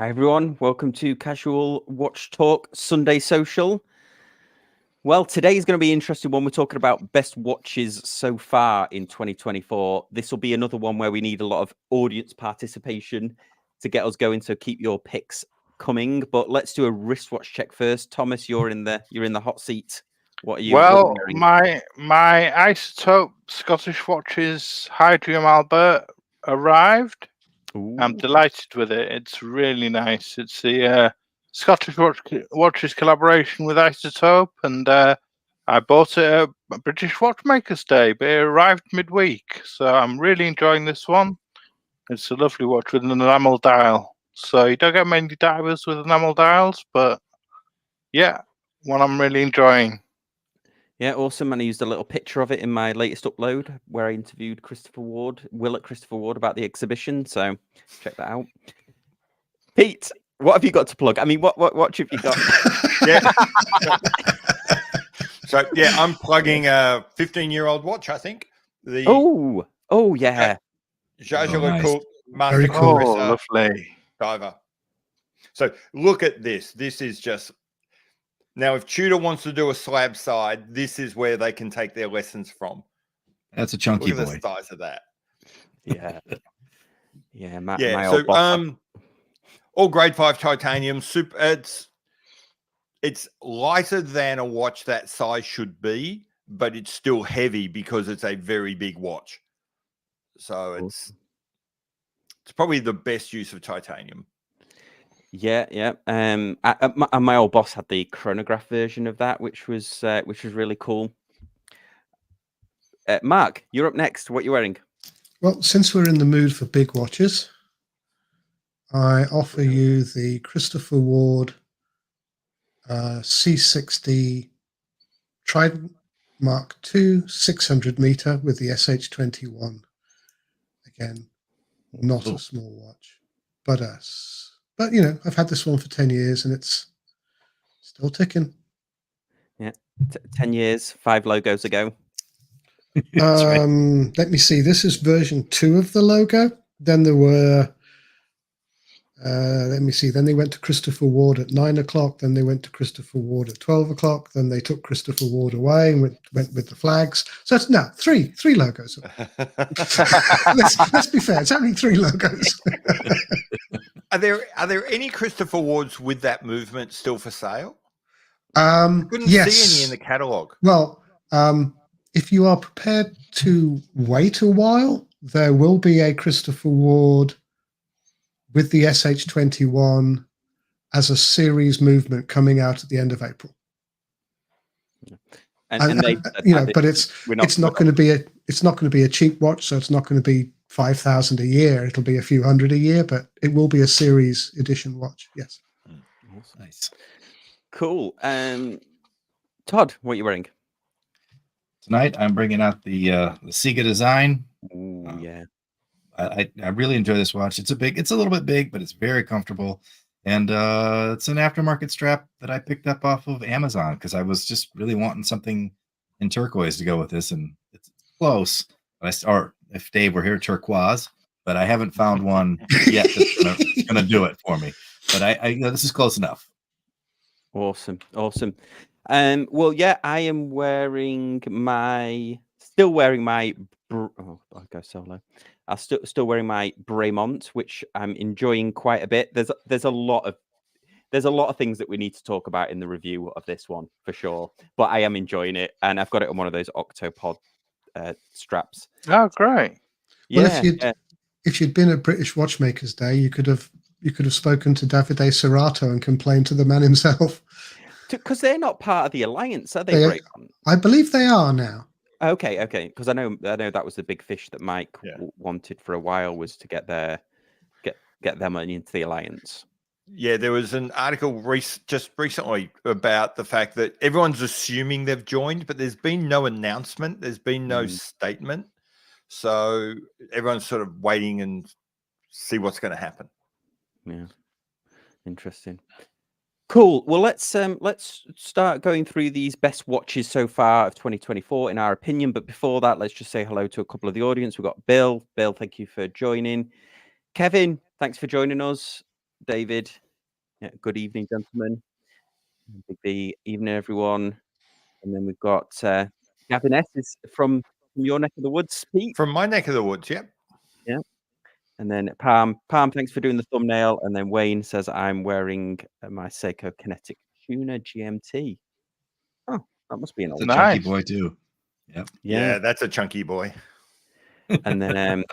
Hi everyone, welcome to Casual Watch Talk Sunday Social. Well, today is going to be interesting when we're talking about best watches so far in 2024. This will be another one where we need a lot of audience participation to get us going, so keep your picks coming. But let's do a wristwatch check first. Thomas, you're in the hot seat. What are you? Well, my Isotope Scottish watches Hydrium Albert arrived. Ooh. I'm delighted with it. It's really nice. It's the Scottish watches collaboration with Isotope, and I bought it at British Watchmakers Day, but it arrived midweek. So I'm really enjoying this one. It's a lovely watch with an enamel dial. So you don't get many divers with enamel dials, but yeah, one I'm really enjoying. Yeah, awesome. And I used a little picture of it in my latest upload where I interviewed Will at Christopher Ward about the exhibition. So check that out. Pete, what have you got to plug? I mean, what watch have you got? So yeah, I'm plugging a 15-year-old watch. I think Oh yeah, Jaeger-LeCoultre Master cool. Compressor Lovely diver. So look at this. This is just. Now, if Tudor wants to do a slab side, this is where they can take their lessons from. That's a chunky Look at boy. the size of that. Yeah. My So old boss. all grade 5 titanium. Super. It's lighter than a watch that size should be, but it's still heavy because it's a very big watch. So it's probably the best use of titanium. Yeah. My old boss had the chronograph version of that, which was really cool. Mark, you're up next. What are you wearing? Well, since we're in the mood for big watches, I offer you the Christopher Ward C60 Trident Mark II 600 meter with the SH21. Again, not a small watch, but you know, I've had this one for 10 years and it's still ticking. Yeah, 10 years, 5 logos ago. Right. Let me see. This is version 2 of the logo. Then there were, let me see. Then they went to Christopher Ward at 9 o'clock. Then they went to Christopher Ward at 12 o'clock. Then they took Christopher Ward away and went with the flags. So it's now three logos. let's be fair. It's only 3 logos. Are there any Christopher Wards with that movement still for sale? Couldn't see any in the catalogue. Well, if you are prepared to wait a while, there will be a Christopher Ward with the SH21 as a series movement coming out at the end of April. And they, you know, but it's not going to be a cheap watch, so it's not going to be 5,000 a year. It'll be a few hundred a year, but it will be a series edition watch. Yes. Nice. Cool. Todd, what are you wearing? Tonight I'm bringing out the Sega design. Ooh, yeah. I really enjoy this watch. It's a little bit big, but it's very comfortable. And it's an aftermarket strap that I picked up off of Amazon because I was just really wanting something in turquoise to go with this, and it's close. Or if Dave were here, turquoise, but I haven't found one yet that's gonna do it for me. But I you know, this is close enough. Awesome. Well, yeah, I am still wearing my I'll go solo. I'm still wearing my Bremont, which I'm enjoying quite a bit. There's a lot of things that we need to talk about in the review of this one for sure, but I am enjoying it, and I've got it on one of those Octopod straps. Oh, great! Yeah. Well, if you'd been at British Watchmakers Day, you could have spoken to Davide Serrato and complained to the man himself. Because they're not part of the alliance, are they? I believe they are now. Okay. Because I know that was the big fish that Mike wanted for a while, was to get them into the alliance. Yeah, there was an article just recently about the fact that everyone's assuming they've joined, but there's been no announcement. There's been no statement. So everyone's sort of waiting and see what's going to happen. Yeah, interesting. Cool. Well, let's start going through these best watches so far of 2024 in our opinion. But before that, let's just say hello to a couple of the audience. We've got Bill. Bill, thank you for joining. Kevin, thanks for joining us. David. Yeah, good evening, gentlemen. Big evening, everyone. And then we've got Gavin S. is from your neck of the woods, Pete. From my neck of the woods, yep. Yeah. And then Palm, thanks for doing the thumbnail. And then Wayne says, I'm wearing my Seiko Kinetic Tuner GMT. Oh, that must be an It's old a chunky Nice. boy too. Yep. Yeah, that's a chunky boy. And then,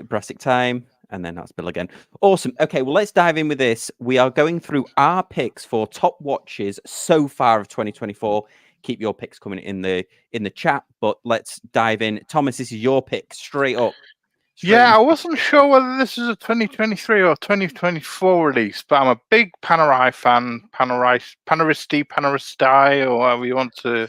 Brassic Time. And then that's Bill again. Awesome. Okay, well, let's dive in with this. We are going through our picks for top watches so far of 2024. Keep your picks coming in the chat, but let's dive in. Thomas, this is your pick straight up. Yeah, I wasn't sure whether this is a 2023 or 2024 release, but I'm a big Panerai fan. Paneristi, or whatever you want to,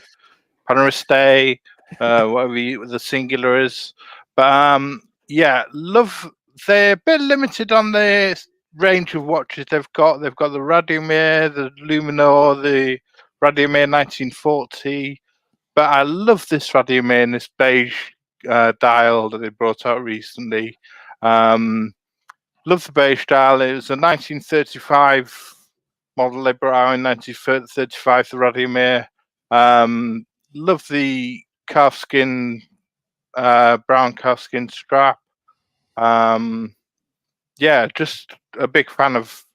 Paneriste, whatever the singular is. But yeah, love. They're a bit limited on the range of watches they've got. They've got the Radiomir, the Luminor, the Radiomir 1940. But I love this Radiomir in this beige dial that they brought out recently. Love the beige dial. It was a 1935 model they brought out in 1935, the Radiomir. Love the calfskin, brown calfskin strap. Yeah, just a big fan of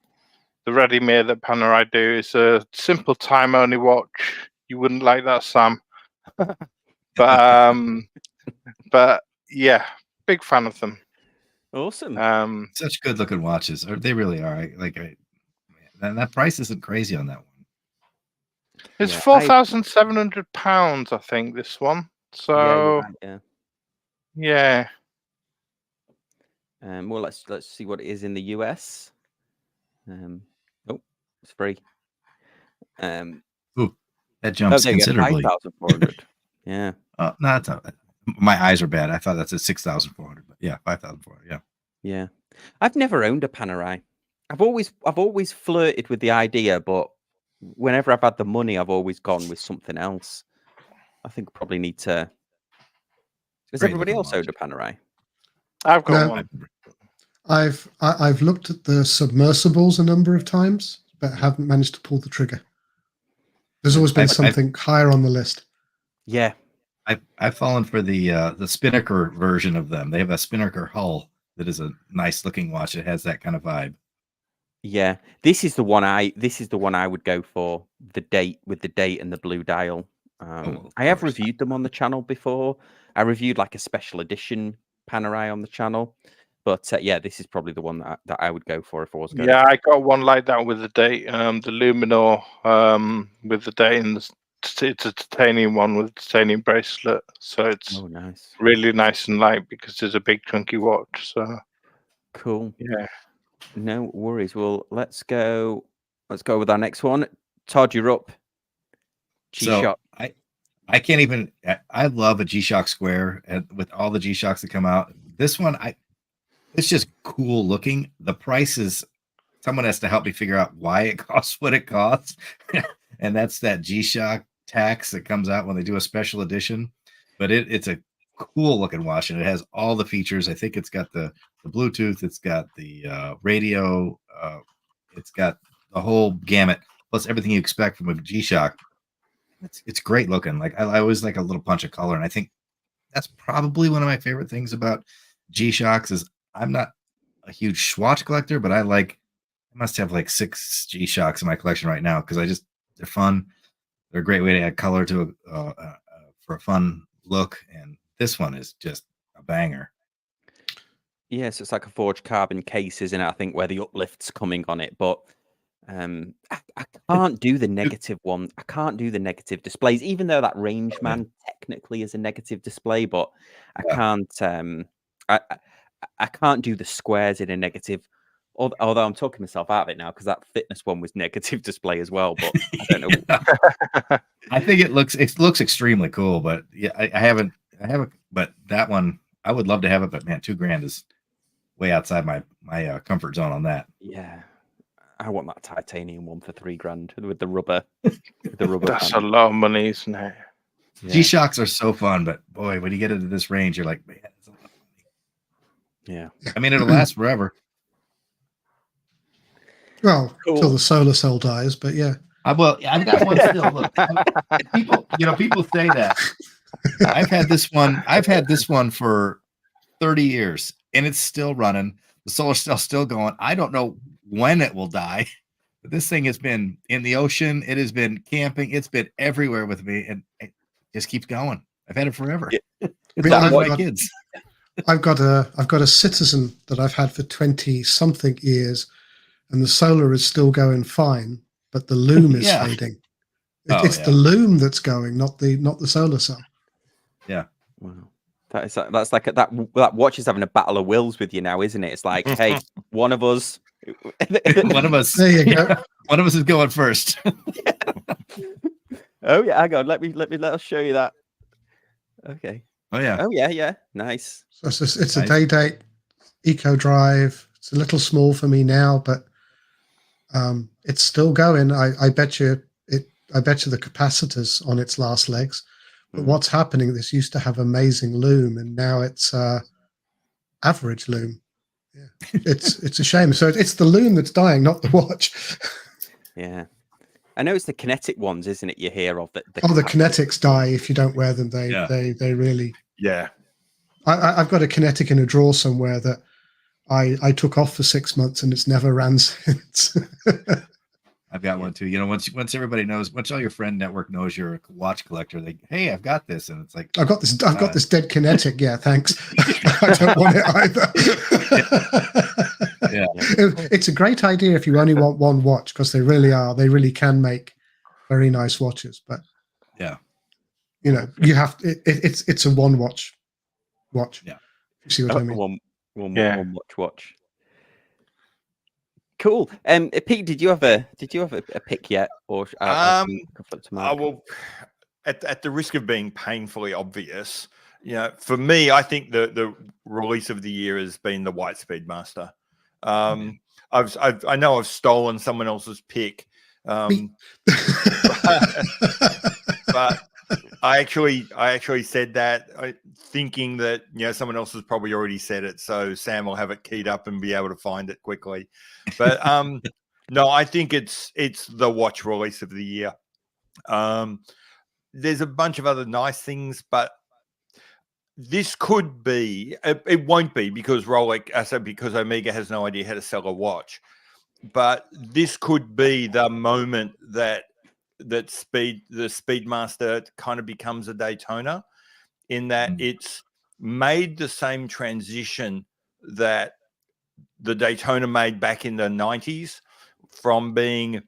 the Radiomir that Panerai do. It's a simple time-only watch. You wouldn't like that, Sam. But yeah, big fan of them. Awesome. Such good looking watches. They really are. And that price isn't crazy on that one. It's Yeah, £4,700, I think, this one. So you're right, yeah. Well, let's see what it is in the US. Oh, it's free. Ooh, that jumps considerably. 5,400. Yeah. No, that's not. My eyes are bad. I thought that's a 6,400, but yeah, 5,400. Yeah. Yeah. I've never owned a Panerai. I've always flirted with the idea, but whenever I've had the money, I've always gone with something else. I think I probably need to. Has everybody else owned a Panerai? I've got one. I've looked at the submersibles a number of times, but haven't managed to pull the trigger. There's always been something higher on the list. Yeah. I've fallen for the Spinnaker version of them. They have a Spinnaker hull that is a nice looking watch. It has that kind of vibe. Yeah, this is the one I would go for. The date and the blue dial. I have reviewed them on the channel before. I reviewed like a special edition Panerai on the channel, but yeah, this is probably the one that I would go for if I was going. Yeah, I got one like that with the date. The Luminor with the date, and it's a titanium one with a titanium bracelet, so it's nice, really nice and light because it's a big chunky watch. So cool. Yeah, no worries. Well, let's go with our next one. Todd, you're up. G-Shock. So I can't even. I love a G-Shock Square, and with all the G-Shocks that come out, this one it's just cool looking. The price is. Someone has to help me figure out why it costs what it costs, and that's that G-Shock tax that comes out when they do a special edition. But it's a cool looking watch, and it has all the features. I think it's got the Bluetooth, it's got the radio, it's got the whole gamut, plus everything you expect from a G-Shock. It's great looking. Like I always like a little punch of color, and I think that's probably one of my favorite things about G-Shocks is I'm not a huge Swatch collector, but I must have like 6 G-Shocks in my collection right now because they're fun. They're a great way to add color to for a fun look, and this one is just a banger. Yes, it's like a forged carbon case, isn't it? I think where the uplift's coming on it, but I can't do the negative one. I can't do the negative displays, even though that Rangeman technically is a negative display, but I can't. I can't do the squares in a negative. Although I'm talking myself out of it now because that fitness one was negative display as well. But I don't know. I think it looks extremely cool, but yeah, I haven't. But that one I would love to have it. But man, $2,000 is way outside my comfort zone on that. Yeah, I want that titanium one for $3,000 with the rubber. That's a lot of money, isn't it? Yeah. G-Shocks are so fun, but boy, when you get into this range, you're like, man, it's a lot of money. Yeah. I mean, it'll last forever. Well, Cool. till the solar cell dies, but yeah. I've got one still. Look, people say that. I've had this one for 30 years, and it's still running. The solar cell's still going. I don't know when it will die, but this thing has been in the ocean. It has been camping. It's been everywhere with me, and it just keeps going. I've had it forever. Yeah. I mean, I've got I've got a Citizen that I've had for 20 something years, and the solar is still going fine, but the loom is fading. It's the loom that's going, not the solar cell. Yeah. Wow. That's like that watch is having a battle of wills with you now, isn't it? It's like, hey, one of us. One of us. There you go. One of us is going first. Oh yeah, hang on. Let us show you that. Okay. Oh yeah. Oh yeah. Nice. So it's a day date eco drive. It's a little small for me now, but it's still going. I bet you the capacitor's on its last legs. But what's happening? This used to have amazing loom, and now it's average loom. Yeah, it's a shame. So it's the loom that's dying, not the watch. Yeah, I know it's the kinetic ones, isn't it? You hear of that. The kinetics die if you don't wear them. They really. Yeah. I've got a kinetic in a drawer somewhere that I took off for 6 months, and it's never ran since. I've got one too. You know, once everybody knows, once all your friend network knows you're a watch collector, hey, I've got this, and it's like I've got this dead kinetic. Yeah, thanks. I don't want it either. Yeah. It's a great idea if you only want one watch, because they really can make very nice watches. But yeah, you know, you have it's a one watch. Yeah, you see what I mean? One watch. Cool. Pete, did you have a pick yet, or I will, at the risk of being painfully obvious, you know, for me, I think the release of the year has been the White Speedmaster. I know I've stolen someone else's pick, but I actually said that thinking that, you know, someone else has probably already said it, so Sam will have it keyed up and be able to find it quickly. But no, I think it's the watch release of the year. There's a bunch of other nice things, but this could be. It won't be because because Omega has no idea how to sell a watch. But this could be the moment that the Speedmaster kind of becomes a Daytona, in that it's made the same transition that the Daytona made back in the 90s, from being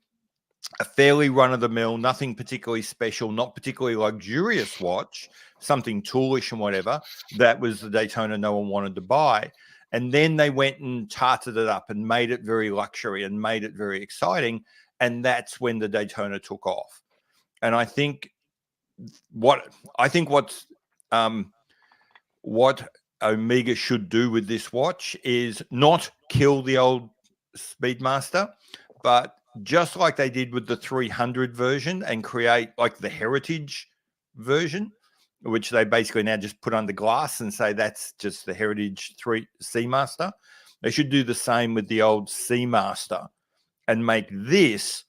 a fairly run-of-the-mill, nothing particularly special, not particularly luxurious watch, something toolish and whatever. That was the Daytona no one wanted to buy. And then they went and tarted it up and made it very luxury and made it very exciting. And that's when the Daytona took off. And I think what Omega should do with this watch is not kill the old Speedmaster, but just like they did with the 300 version and create like the heritage version, which they basically now just put under glass and say that's just the heritage Seamaster. They should do the same with the old Seamaster and make this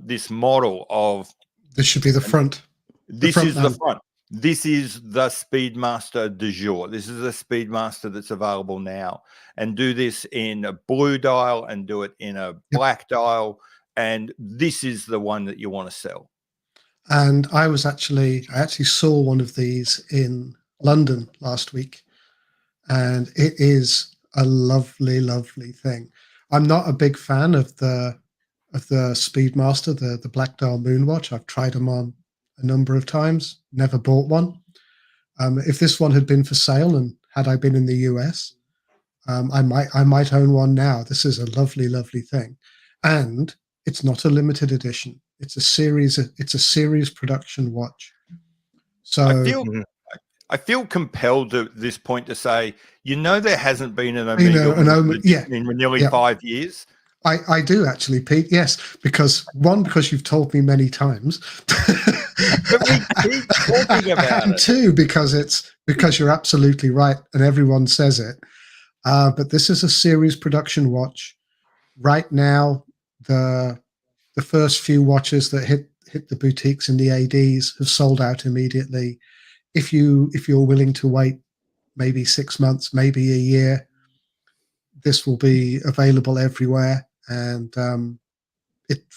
this model of. This should be the front. This is the front. This is the Speedmaster du jour. This is a Speedmaster that's available now. And do this in a blue dial and do it in a black dial. And this is the one that you want to sell. And I actually saw one of these in London last week. And it is a lovely, lovely thing. I'm not a big fan of the Speedmaster, the black dial Moonwatch. I've tried them on a number of times, never bought one. If this one had been for sale and had I been in the US, I might own one now. This is a lovely, lovely thing. And it's not a limited edition. It's a series production watch. So I feel compelled at this point to say, there hasn't been an Omega in nearly 5 years. I do actually, Pete. Yes, because you've told me many times. But we keep talking about and it. two, because you're absolutely right, and everyone says it. But this is a series production watch right now, the first few watches that hit the boutiques and the ADs have sold out immediately. If you're willing to wait maybe 6 months, maybe a year, this will be available everywhere, and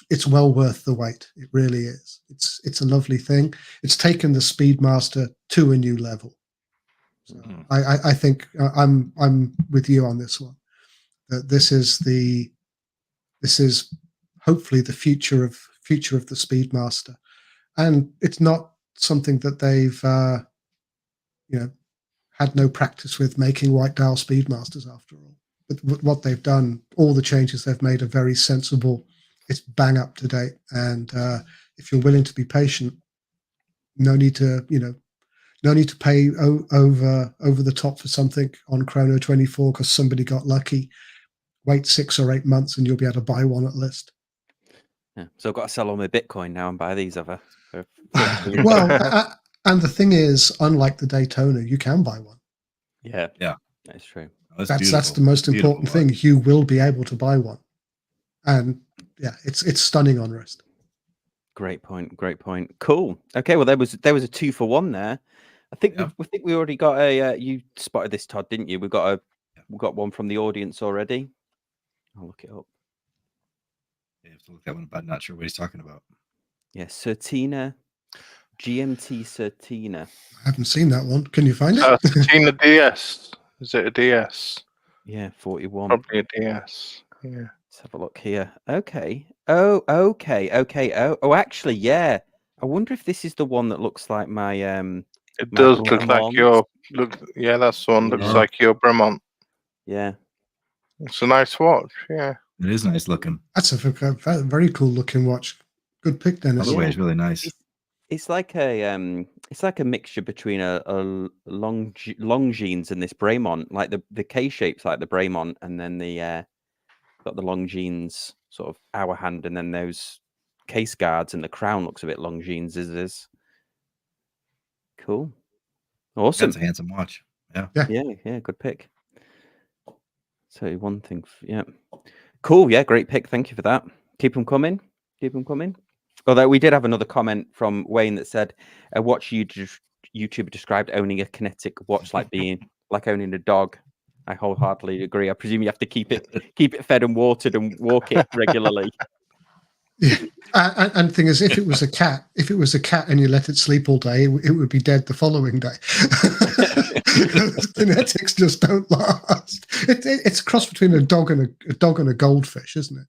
it's well worth the wait. It really is. It's a lovely thing. It's taken the Speedmaster to a new level. So I think I'm with you on this one. That this is hopefully the future of the Speedmaster, and it's not something that they've had no practice with making white dial Speedmasters after all. But what they've done, all the changes they've made are very sensible. It's bang up to date, and if you're willing to be patient, no need to pay over the top for something on Chrono 24 because somebody got lucky. Wait 6 or 8 months, and you'll be able to buy one at list. Yeah. So I've got to sell all my Bitcoin now and buy these other. Well, and the thing is, unlike the Daytona, you can buy one. Yeah, Yeah. that's true. That's the most important thing. You will be able to buy one, and yeah, it's stunning on wrist. Great point. Great point. Cool. Okay. Well, there was a 2-for-1 there. I think we already got a. You spotted this, Todd, didn't you? We got one from the audience already. I'll look it up. You have to look that one up. I'm not sure what he's talking about. Yeah, Certina, GMT Certina. I haven't seen that one. Can you find it? Certina DS. Is it a DS? Yeah, 41. Probably a DS. Yeah. Let's have a look here. Okay. Oh, okay. Oh, actually, yeah. I wonder if this is the one that looks like my It does look like Bremont. your Yeah, that's the one. Looks like your Bremont. Yeah. It's a nice watch. Yeah. It is nice looking. That's a very cool looking watch. Good pick, Dennis. Other way is really nice. It's like a mixture between a Longines and this Bremont. Like the K shape's like the Bremont, and then the got the Longines sort of hour hand, and then those case guards, and the crown looks a bit Longines. Is cool, awesome. That's a handsome watch. Yeah. Yeah. Good pick. So one thing, yeah, cool. Yeah, great pick. Thank you for that. Keep them coming. Although we did have another comment from Wayne that said, a watch YouTuber described owning a kinetic watch like being like owning a dog. I wholeheartedly agree. I presume you have to keep it fed and watered and walk it regularly. Yeah, and the thing is, if it was a cat and you let it sleep all day, it would be dead the following day. Kinetics just don't last. It's a cross between a dog and a goldfish, isn't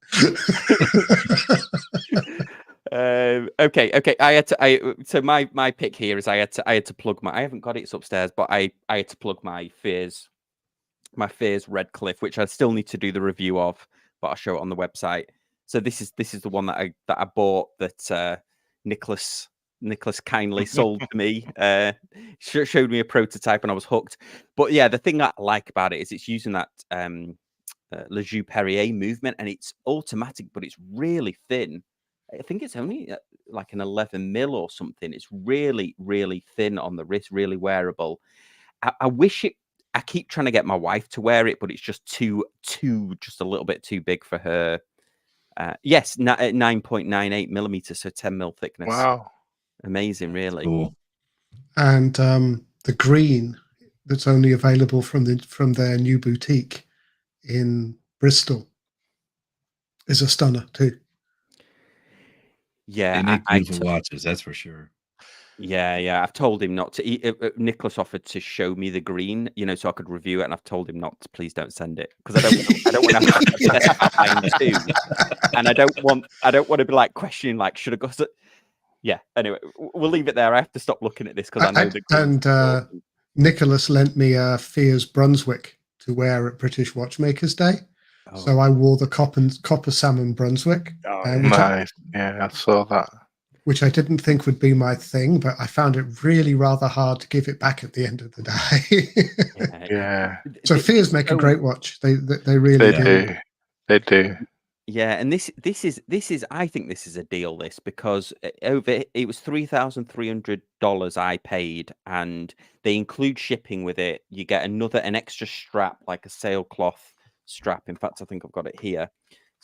it? Okay. So my pick here is I had to plug my. I haven't got it, it's upstairs, but I had to plug my Fears Redcliff, which I still need to do the review of, but I'll show it on the website. So this is the one that I bought that Nicholas kindly sold to me. Showed me a prototype and I was hooked. But yeah, the thing that I like about it is it's using that Le Jeu Perrier movement, and it's automatic, but it's really thin. I think it's only like an 11 mil or something. It's really, really thin on the wrist, really wearable. I wish it. I keep trying to get my wife to wear it, but it's just just a little bit too big for her. Yes, 9.98 millimeters, so 10 mil thickness. Wow, amazing, really. Cool. And the green that's only available from their new boutique in Bristol is a stunner too. Yeah, They make beautiful watches, that's for sure. Yeah. I've told him not to. Nicholas offered to show me the green, so I could review it, and I've told him not to. Please don't send it, because I don't want to have to too, and I don't want to be like questioning, like, should I go? Yeah. Anyway, we'll leave it there. I have to stop looking at this because I know the green. And Nicholas lent me a Fears Brunswick to wear at British Watchmakers Day. Oh. So I wore the copper salmon Brunswick. Nice. Yeah, I saw that. Which I didn't think would be my thing, but I found it really rather hard to give it back at the end of the day. Yeah. So Fears make a great watch. They really do. They do. Yeah, and this is I think this is a deal, because it was $3,300 I paid, and they include shipping with it. You get an extra strap, like a sailcloth strap. In fact, I think I've got it here.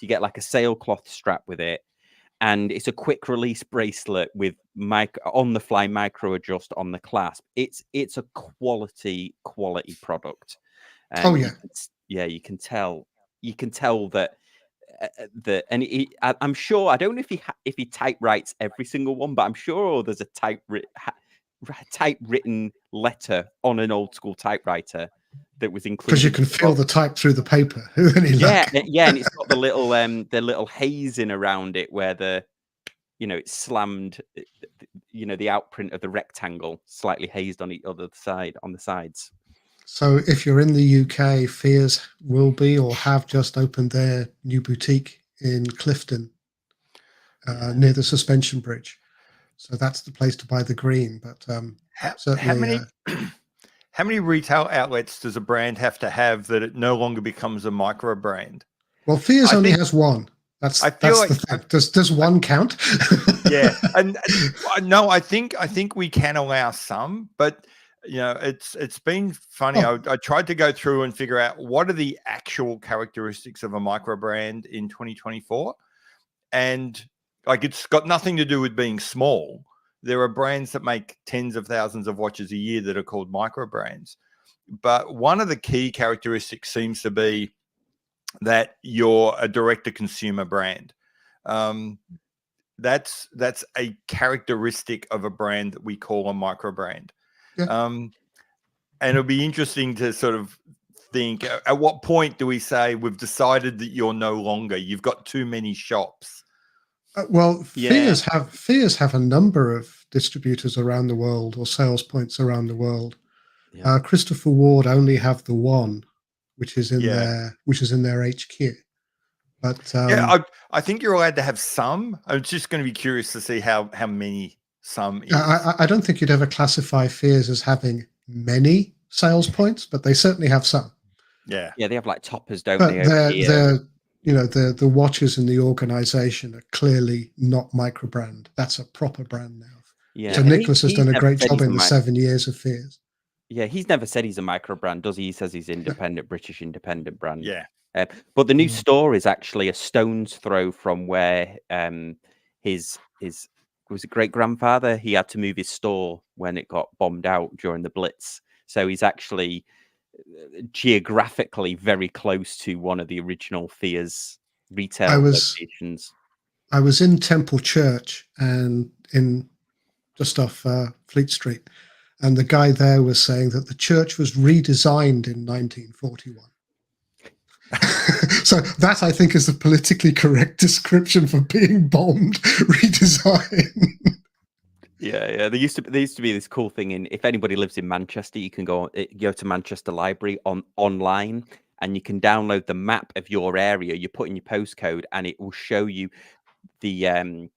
you get like a sailcloth strap with it, and it's a quick release bracelet with on the fly micro adjust on the clasp. It's a quality product. Oh yeah, you can tell that. I'm sure, I don't know if he typewrites every single one, but I'm sure there's a typewritten letter on an old school typewriter that was included, because you can feel the type through the paper. and it's got the little hazing around it where it's slammed, the outprint of the rectangle slightly hazed on the other side, on the sides. So if you're in the UK, Fears will be or have just opened their new boutique in Clifton, near the suspension bridge. So that's the place to buy the green. But how many retail outlets does a brand have to have that it no longer becomes a micro brand? Well, Fears only has one. That's the thing. Does one count? Yeah, and no, I think we can allow some, but it's been funny. I tried to go through and figure out what are the actual characteristics of a micro brand in 2024, and like it's got nothing to do with being small. There are brands that make tens of thousands of watches a year that are called micro brands, but one of the key characteristics seems to be that you're a direct-to-consumer brand. That's a characteristic of a brand that we call a micro brand. Yeah. And it'll be interesting to sort of think, at what point do we say we've decided that you're no longer, you've got too many shops? Fears have a number of distributors around the world, or sales points around the world. Yeah. Christopher Ward only have the one, which is in their HQ. But I think you're allowed to have some. I'm just going to be curious to see how many some is. I don't think you'd ever classify Fears as having many sales points, but they certainly have some. Yeah, they have like toppers, don't but they? The watches in the organization are clearly not micro brand. That's a proper brand now. Yeah. So Nicholas has done a great job in the 7 years of Fears. Yeah, he's never said he's a micro brand, does he? He says he's independent, British independent brand. Yeah. But the new store is actually a stone's throw from where his great grandfather, he had to move his store when it got bombed out during the Blitz. So he's actually geographically very close to one of the original Fears retail locations. I was in Temple Church and just off Fleet Street, and the guy there was saying that the church was redesigned in 1941. So that, I think, is a politically correct description for being bombed. Redesign. Yeah. There used to be this cool thing if anybody lives in Manchester, you can go to Manchester Library online, and you can download the map of your area. You put in your postcode, and it will show you the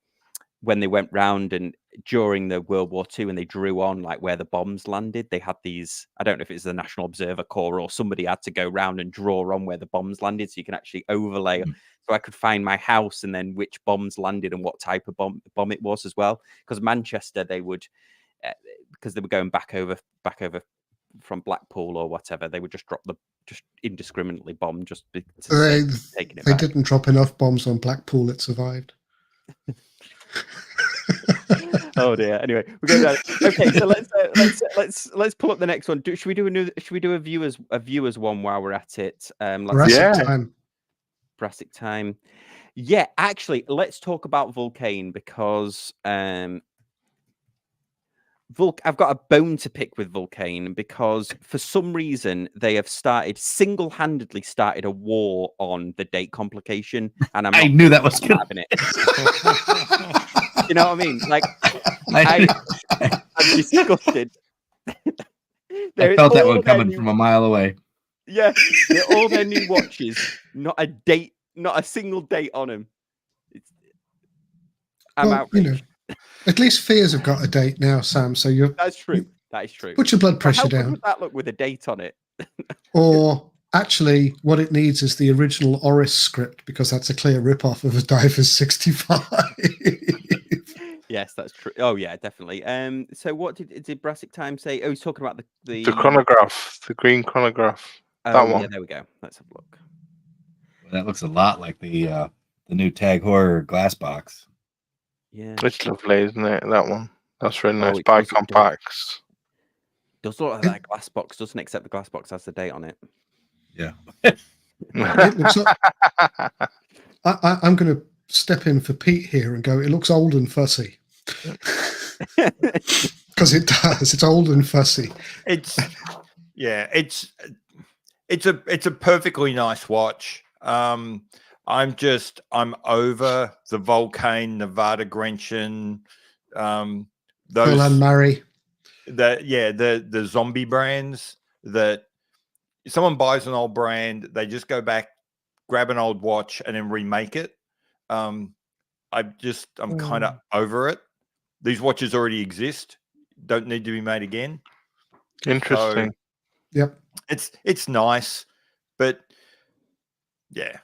when they went round and during the World War II, and they drew on like where the bombs landed. They had these, I don't know if it's the National Observer Corps or somebody had to go round and draw on where the bombs landed, so you can actually overlay. So I could find my house and then which bombs landed and what type of bomb it was as well. Because Manchester, they would, because they were going back over from Blackpool or whatever, they would just just indiscriminately bomb they didn't drop enough bombs on Blackpool. It survived. Oh dear. Anyway, we're going down. Okay, so let's pull up the next one. Should we do a viewers one while we're at it? Brassic time. Yeah, actually, let's talk about Vulcain because I've got a bone to pick with Vulcain because for some reason they have single-handedly started a war on the date complication, and I knew that was happening. You know what I mean? Like, I'm disgusted. I felt that one coming from a mile away. Yeah, they're all their new watches, not a single date on them. I'm outraged. At least Fears have got a date now, Sam. So that's true. That is true. Put your blood pressure down. How good would that look with a date on it? Or actually, what it needs is the original Oris script, because that's a clear rip-off of a Divers 65. Yes, that's true. Oh yeah, definitely. So what did Brassic Time say? Oh, he's talking about the chronograph, the green chronograph. That one. Yeah, there we go. Let's have a look. That looks a lot like the new Tag Heuer glass box. Yeah. It's lovely, isn't it? That one. That's really nice. it does- it does. Bicompax. Does look like that glass box, doesn't it? Except the glass box has the date on it. Yeah. It looks I'm going to step in for Pete here and go, it looks old and fussy. Because it does. It's old and fussy. It's a perfectly nice watch. I'm over the Vulcain, Nevada Grenchen, Pearl those and Mary. the zombie brands that someone buys an old brand, they just go back, grab an old watch, and then remake it. I'm kind of over it. These watches already exist, don't need to be made again. Interesting. So, Yep. it's nice, but yeah.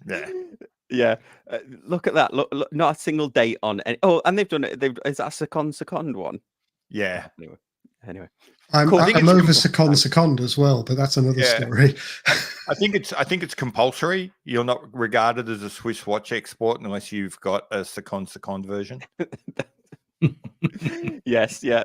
Yeah. Yeah. Look at that. Look, not a single date on any. Oh, and they've done it. Is that a second one? Yeah. Anyway. I'm Cool. over second as well, but that's another story. I think it's compulsory. You're not regarded as a Swiss watch export unless you've got a second version. Yes, yeah.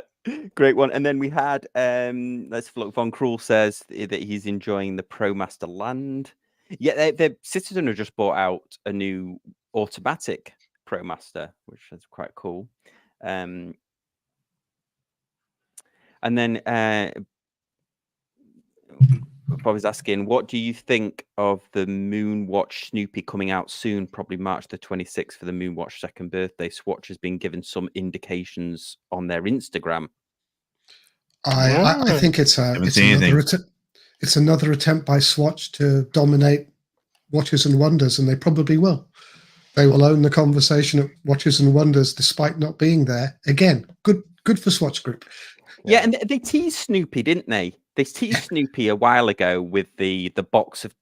Great one. And then we had let's look. Von Krul says that he's enjoying the ProMaster Land. Yeah, Citizen have just bought out a new automatic ProMaster, which is quite cool. And then Bob is asking, what do you think of the Moonwatch Snoopy coming out soon, probably March the 26th for the Moonwatch second birthday? Swatch has been given some indications on their Instagram. I think it's another attempt by Swatch to dominate Watches and Wonders, and they probably will. They will own the conversation at Watches and Wonders despite not being there. Again, good for Swatch Group. Yeah, and they teased Snoopy, didn't they? They teased Snoopy a while ago with the box of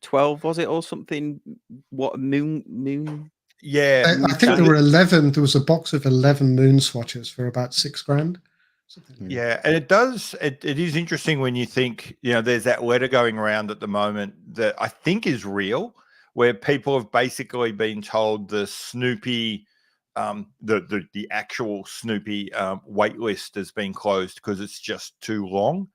12, was it, or something? What moon? Yeah, I think there were 11. There was a box of 11 moon swatches for about $6,000. Yeah, and it is interesting when you think, there's that letter going around at the moment that I think is real, where people have basically been told the Snoopy, the actual Snoopy wait list has been closed because it's just too long.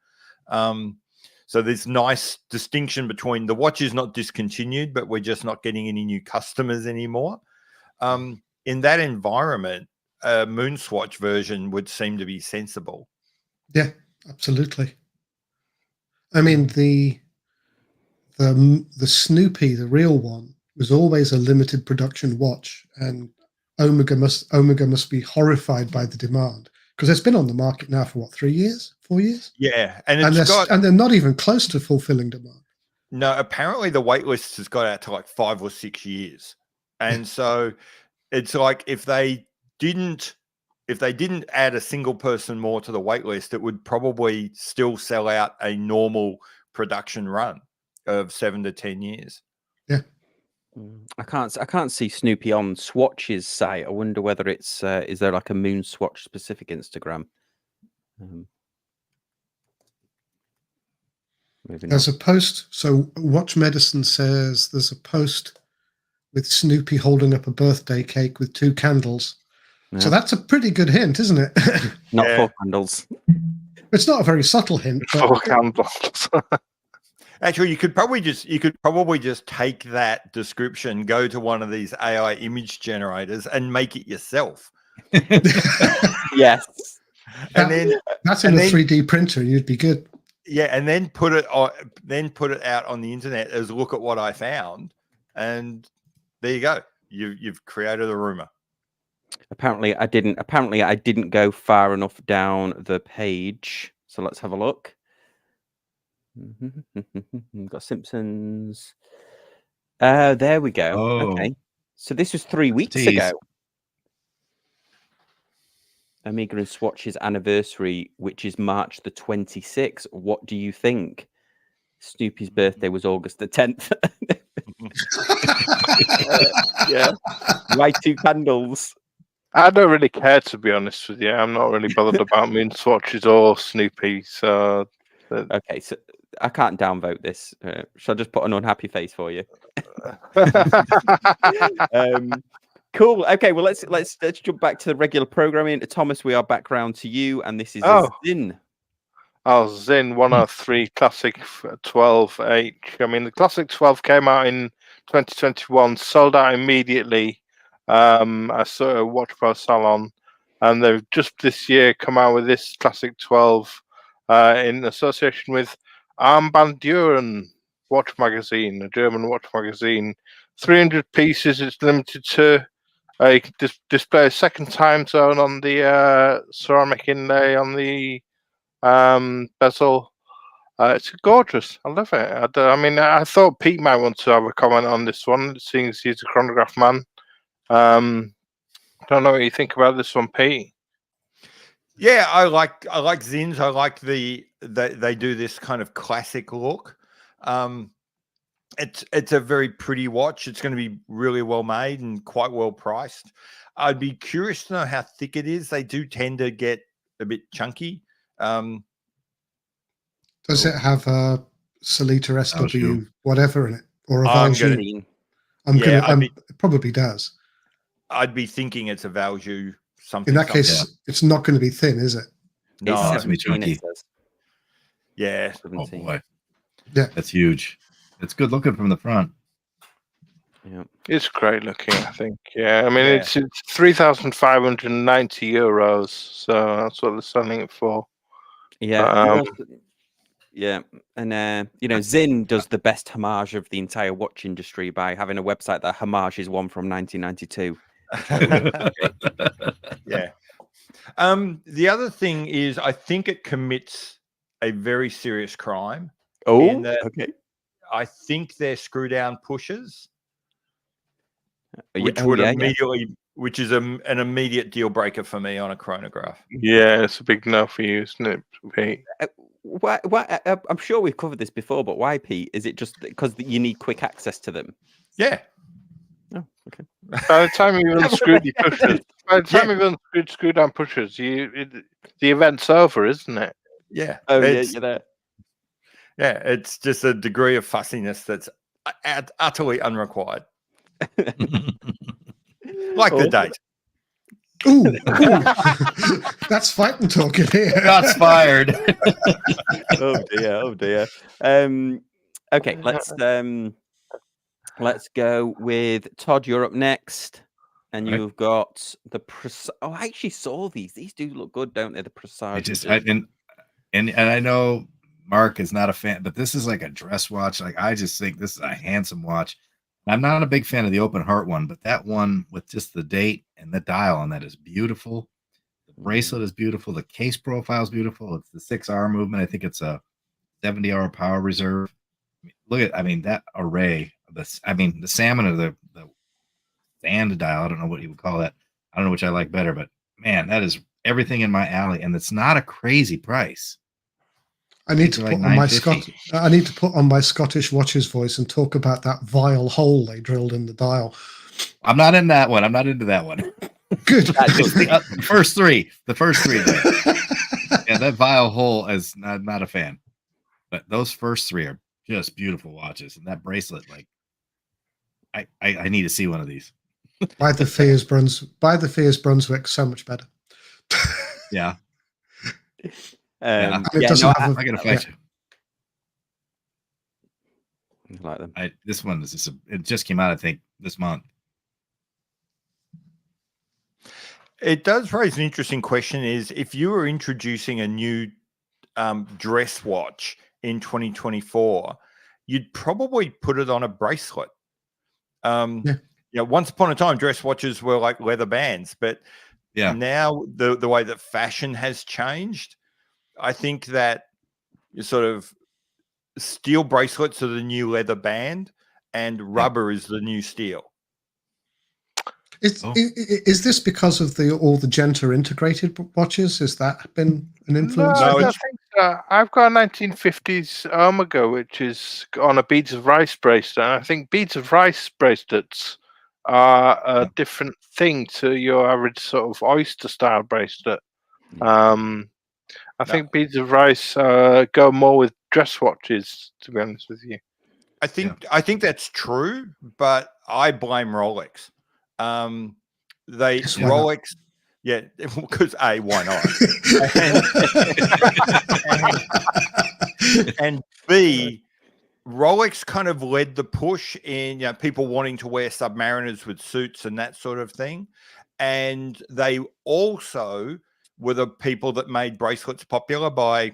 So there's nice distinction between the watch is not discontinued, but we're just not getting any new customers anymore. In that environment, a MoonSwatch version would seem to be sensible. Yeah, absolutely. I mean, the Snoopy, the real one, was always a limited production watch, and Omega must be horrified by the demand because it's been on the market now for 3 years, 4 years. Yeah, and they're not even close to fulfilling demand. No, apparently the wait list has got out to like 5 or 6 years, and so it's like if they didn't add a single person more to the wait list, it would probably still sell out a normal production run of 7 to 10 years. Yeah. I can't see Snoopy on Swatch's site. I wonder whether it's is there like a MoonSwatch specific Instagram? There's a post. So Watch Medicine says there's a post with Snoopy holding up a birthday cake with 2 candles. Yeah. So that's a pretty good hint, isn't it? Not 4 candles. It's not a very subtle hint. But 4 candles. Actually, you could probably just take that description, go to one of these AI image generators, and make it yourself. Yes, and that's in a 3D printer. You'd be good. Yeah, and then put it out on the internet as look at what I found, and there you go. You've created a rumor. Apparently, I didn't go far enough down the page. So let's have a look. Got Simpsons. There we go. Oh. Okay, so this was 3 weeks ago. Omega and Swatch's anniversary, which is March the 26th. What do you think? Snoopy's birthday was August the 10th. Yeah. Why 2 candles? I don't really care, to be honest with you. I'm not really bothered about MoonSwatches or Snoopy. So okay, so I can't downvote this. Shall I just put an unhappy face for you? Cool. Okay. Well, let's jump back to the regular programming. Thomas, we are back round to you, and this is a Sinn. Oh, Sinn 103 Classic 12H. I mean, the Classic 12 came out in 2021, sold out immediately. I saw a Watch Pro Salon, and they've just this year come out with this Classic 12 in association with Armbanduhren watch magazine, a German watch magazine. 300 pieces. It's limited to. You can display a second time zone on the ceramic inlay on the bezel. It's gorgeous. I love it. I mean, I thought Pete might want to have a comment on this one, seeing as he's a chronograph man. Don't know what you think about this one, Pete. Yeah, I like Sinns. I like they do this kind of classic look. It's a very pretty watch. It's going to be really well made and quite well priced. I'd be curious to know how thick it is. They do tend to get a bit chunky. Does it have a Solita SW whatever in it, or a Valjoux? It probably does. I'd be thinking it's a Valjoux something. In that case, it's not going to be thin, is it? No, it's going to be chunky. Yeah. 17. Oh boy. Yeah, that's huge. It's good looking from the front. Yeah, it's great looking. I think. Yeah, I mean it's 3,590 euros, so that's what they're selling it for. Yeah, yeah, and Sinn does the best homage of the entire watch industry by having a website that homages one from 1992. Yeah. The other thing is, I think it commits a very serious crime. Oh, okay. I think they're screw down pushers, which which is an immediate deal breaker for me on a chronograph. Yeah, it's a big no for you, isn't it, Pete? Why, I'm sure we've covered this before, but why, Pete? Is it just because you need quick access to them? Yeah. Oh, okay. By the time you unscrew the pushers, screw down pushers, the event's over, isn't it? Yeah. Oh, yeah, you're there. Yeah, it's just a degree of fussiness that's utterly unrequired. Like the date. Ooh. That's fighting talk in here. Shots fired. Oh dear. Okay, let's go with Todd. You're up next, and you've got the Oh, I actually saw these. These do look good, don't they? The Presage. And I know Mark is not a fan, but this is like a dress watch. Like, I just think this is a handsome watch. I'm not a big fan of the open heart one, but that one with just the date and the dial on that is beautiful. The bracelet is beautiful. The case profile is beautiful. It's the 6R movement. I think it's a 70-hour power reserve. That array. The salmon or the sand dial. I don't know what you would call that. I don't know which I like better, but man, that is everything in my alley, and it's not a crazy price. I need to put on my Scottish watches voice and talk about that vile hole they drilled in the dial. I'm not in that one. I'm not into that one. Good. The first three. Yeah, that vile hole is not a fan. But those first three are just beautiful watches, and that bracelet, like, I need to see one of these. Buy the Fears Brunswick, so much better. Yeah. I gotta fight you. I like them. This one is it just came out, I think, this month. It does raise an interesting question: is if you were introducing a new dress watch in 2024, you'd probably put it on a bracelet. Once upon a time, dress watches were like leather bands, but now the way that fashion has changed, I think that sort of steel bracelets are the new leather band, and rubber is the new steel. Is this because of all the Genta integrated watches? Has that been an influence? No, I think I've got a 1950s Omega, which is on a beads of rice bracelet. And I think beads of rice bracelets are a different thing to your average sort of oyster style bracelet. I think beads of rice go more with dress watches, to be honest with you. I think that's true, but I blame Rolex. Yes, why not? Rolex, yeah, because A, why not? And B, Rolex kind of led the push in people wanting to wear Submariners with suits and that sort of thing. And they also were the people that made bracelets popular by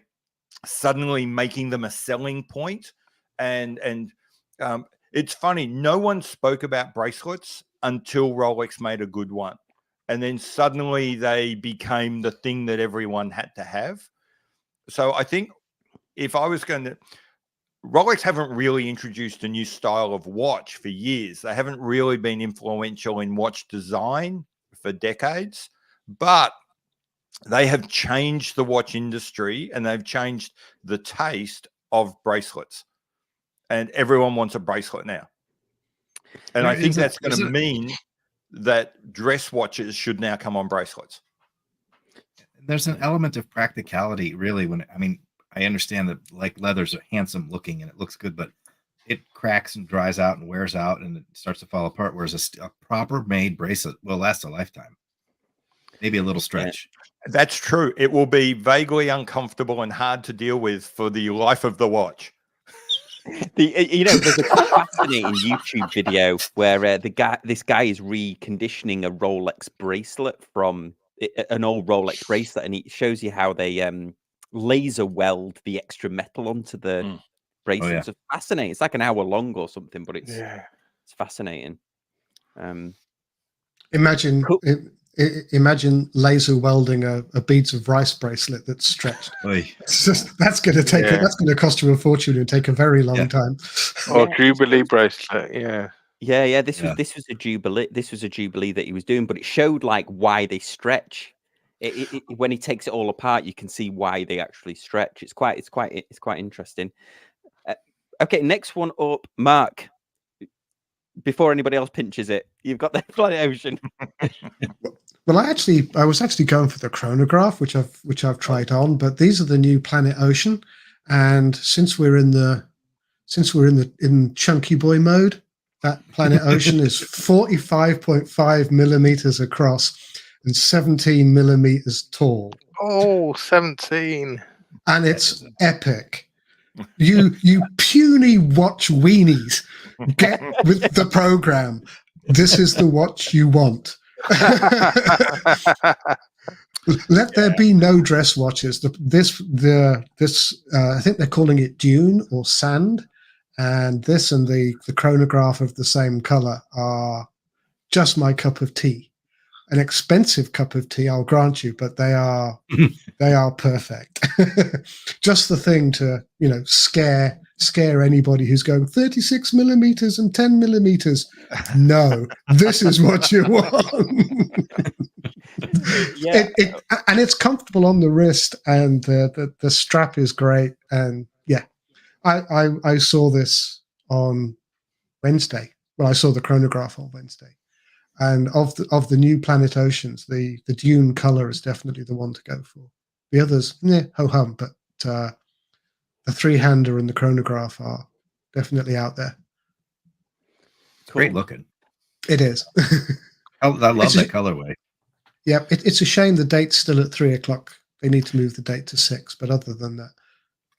suddenly making them a selling point. And it's funny, no one spoke about bracelets until Rolex made a good one. And then suddenly they became the thing that everyone had to have. So I think if I was going to, Rolex haven't really introduced a new style of watch for years. They haven't really been influential in watch design for decades, but they have changed the watch industry and they've changed the taste of bracelets. And everyone wants a bracelet now. And I think that's going to mean that dress watches should now come on bracelets. There's an element of practicality, really. I understand that like leathers are handsome looking and it looks good, but it cracks and dries out and wears out and it starts to fall apart. Whereas a proper made bracelet will last a lifetime, maybe a little stretch. Yeah, that's true. It will be vaguely uncomfortable and hard to deal with for the life of the watch. There's a fascinating YouTube video where this guy is reconditioning a Rolex bracelet from an old Rolex bracelet, and he shows you how they laser weld the extra metal onto the bracelet. It's fascinating. It's like an hour long or something, but it's fascinating. Imagine laser welding a beads of rice bracelet that's stretched. It's just, that's going to cost you a fortune and take a very long time. Or Jubilee bracelet, yeah. This was a Jubilee. This was a Jubilee that he was doing, but it showed like why they stretch. When he takes it all apart, you can see why they actually stretch. It's quite interesting. Okay, next one up, Mark. Before anybody else pinches it, you've got the Planet Ocean. Well, I was actually going for the chronograph, which I've tried on, but these are the new Planet Ocean, and since we're in chunky boy mode, that Planet Ocean is 45.5 millimeters across and 17 millimeters tall. Oh, 17. And it's epic. You puny watch weenies, get with the program. This is the watch you want. Let there be no dress watches. This I think they're calling it Dune or Sand, and this and the chronograph of the same color are just my cup of tea. An expensive cup of tea, I'll grant you, but they are perfect. Just the thing to scare anybody who's going 36 millimeters and 10 millimeters. No, this is what you want. And it's comfortable on the wrist, and the strap is great. And I saw this on Wednesday. Well, I saw the chronograph on Wednesday. And of the new Planet Oceans, the Dune color is definitely the one to go for. The others, ho-hum, but the three-hander and the chronograph are definitely out there. It's great looking. It is. I love that colorway. Yeah, it's a shame the date's still at 3:00. They need to move the date to 6, but other than that.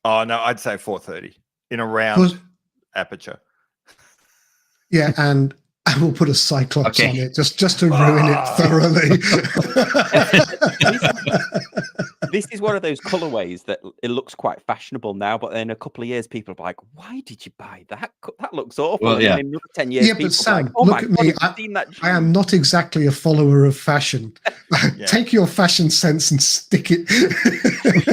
Oh, no, I'd say 4:30 in a round aperture. Yeah, and I will put a Cyclops on it just to ruin it thoroughly. This is one of those colorways that it looks quite fashionable now, but in a couple of years, people are like, "Why did you buy that? That looks awful." Well, and in another 10 years, yeah, but Sam, like, "Oh look my at God, me. have you seen that?" I am not exactly a follower of fashion. Take your fashion sense and stick it.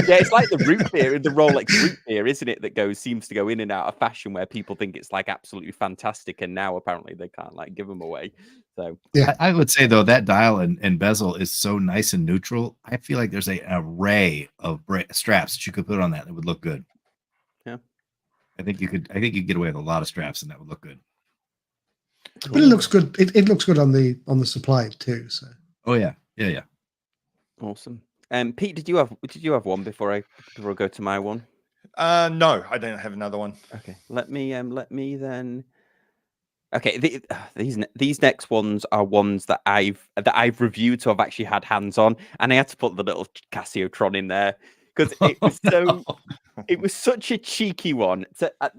Yeah, it's like the root beer, the Rolex root beer, isn't it? That seems to go in and out of fashion, where people think it's like absolutely fantastic, and now apparently they can't like give them away. So yeah, I would say though that dial and bezel is so nice and neutral. I feel like there's an array of straps that you could put on that would look good. Yeah, I think you could get away with a lot of straps and that would look good. but it looks good. It looks good on the supply too. So. Oh yeah. Awesome. Pete, did you have one before I go to my one? No, I don't have another one. Okay, let me then. Okay, these next ones are ones that I've reviewed, so I've actually had hands on, and I had to put the little Casio Tron in there because it was it was such a cheeky one. So I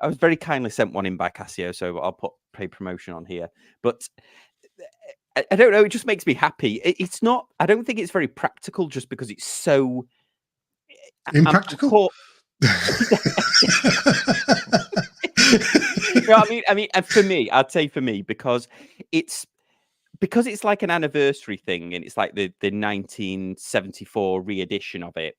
was very kindly sent one in by Casio, so I'll put paid promotion on here. But I don't know, it just makes me happy. It's not. I don't think it's very practical, just because it's so Impractical. No, I mean, and for me, I'd say for me, because it's like an anniversary thing, and it's like the 1974 re-edition of it.